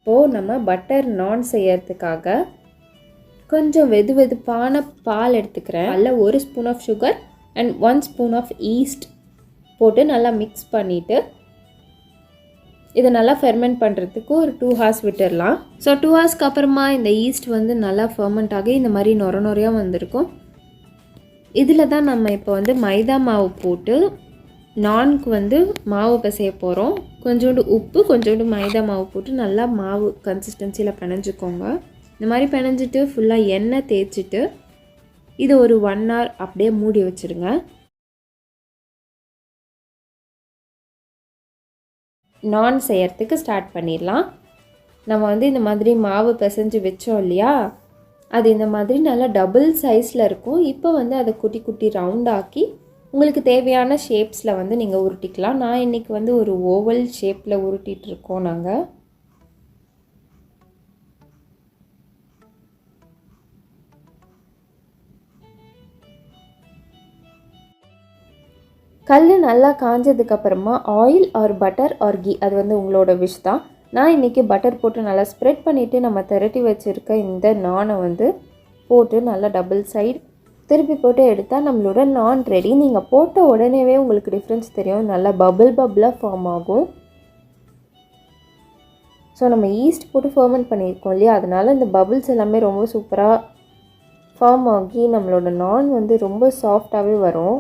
இப்போது நம்ம பட்டர் நான் செய்யறதுக்காக கொஞ்சம் வெதுவெதுப்பான பால் எடுத்துக்கிறேன். அதில் 1 spoon of sugar and 1 spoon of yeast போட்டு நல்லா மிக்ஸ் பண்ணிவிட்டு இதை நல்லா ஃபெர்மெண்ட் பண்ணுறதுக்கு ஒரு 2 hours விட்டுடலாம். ஸோ 2 ஹவர்ஸ்க்கு அப்புறமா இந்த ஈஸ்ட் வந்து நல்லா ஃபெர்மெண்ட் ஆகி இந்த மாதிரி நொறையாக வந்திருக்கும். இதில் தான் நம்ம இப்போ வந்து மைதா மாவு போட்டு நான்க்கு வந்து மாவு பிசைய போகிறோம். கொஞ்சோண்டு உப்பு, கொஞ்சோண்டு மைதா மாவு போட்டு நல்லா மாவு கன்சிஸ்டன்சியில் பிணைஞ்சிக்கோங்க. இந்த மாதிரி பிணைஞ்சிட்டு ஃபுல்லாக எண்ணெய் தேய்ச்சிட்டு இதை ஒரு 1 hour அப்படியே மூடி வச்சுருங்க. நான் செய்யறதுக்கு ஸ்டார்ட் பண்ணிடலாம். நம்ம வந்து இந்த மாதிரி மாவு பிசைஞ்சு வச்சோம் இல்லையா, அது இந்த மாதிரி நல்லா டபுள் சைஸில் இருக்கும். இப்போ வந்து அதை குட்டி குட்டி ரவுண்டாக்கி உங்களுக்கு தேவையான ஷேப்ஸில் வந்து நீங்கள் உருட்டிக்கலாம். நான் இன்றைக்கி வந்து ஒரு ஓவல் ஷேப்பில் உருட்டிகிட்ருக்கோம் நாங்கள். கல் நல்லா காஞ்சதுக்கப்புறமா oil or butter or ghee, அது வந்து உங்களோட விஷ் தான். நான் இன்றைக்கி பட்டர் போட்டு நல்லா ஸ்ப்ரெட் பண்ணிவிட்டு நம்ம திரட்டி வச்சுருக்க இந்த நானை வந்து போட்டு நல்லா டபுள் சைடு திருப்பி போட்டு எடுத்தால் நம்மளோட நான் ரெடி. நீங்கள் போட்ட உடனேவே உங்களுக்கு டிஃப்ரென்ஸ் தெரியும், நல்லா பபிளாக ஃபார்ம் ஆகும். ஸோ நம்ம ஈஸ்ட் போட்டு ஃபர்மெண்ட் பண்ணியிருக்கோம் இல்லையா, அதனால் இந்த பபிள்ஸ் எல்லாமே ரொம்ப சூப்பராக ஃபார்ம் ஆகி நம்மளோட நான் வந்து ரொம்ப சாஃப்டாகவே வரும்.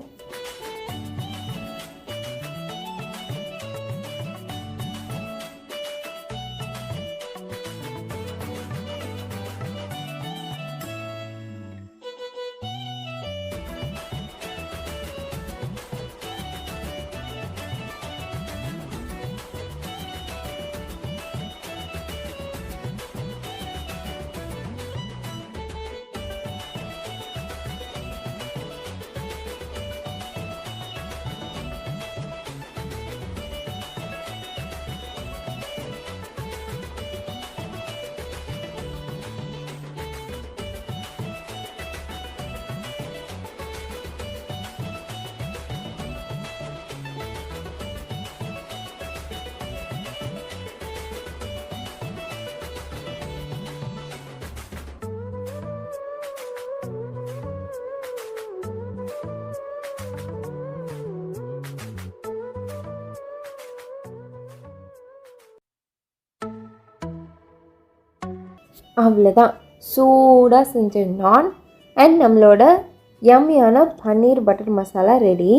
அவ்வளோதான், சூடாக செஞ்ச நான் அண்ட் நம்மளோட யம்மியான பன்னீர் பட்டர் மசாலா ரெடி.